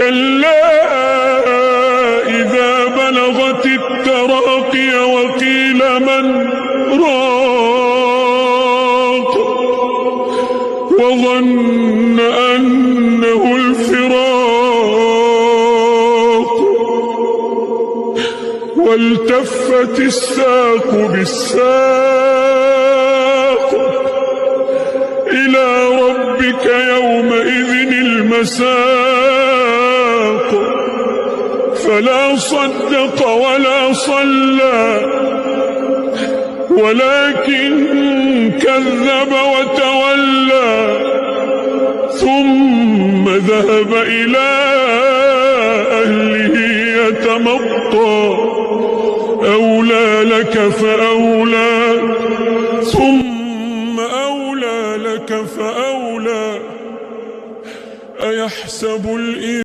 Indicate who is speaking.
Speaker 1: كلا إذا بلغت التراقي وقيل من راق وظن أنه الفراق والتفت الساق بالساق إلى ربك يومئذ المساق فلا صدق ولا صلى ولكن كذب وتولى ثم ذهب إلى أهله يتمطى أولى لك فأولى ثم أولى لك فأولى أيحسب الإنسان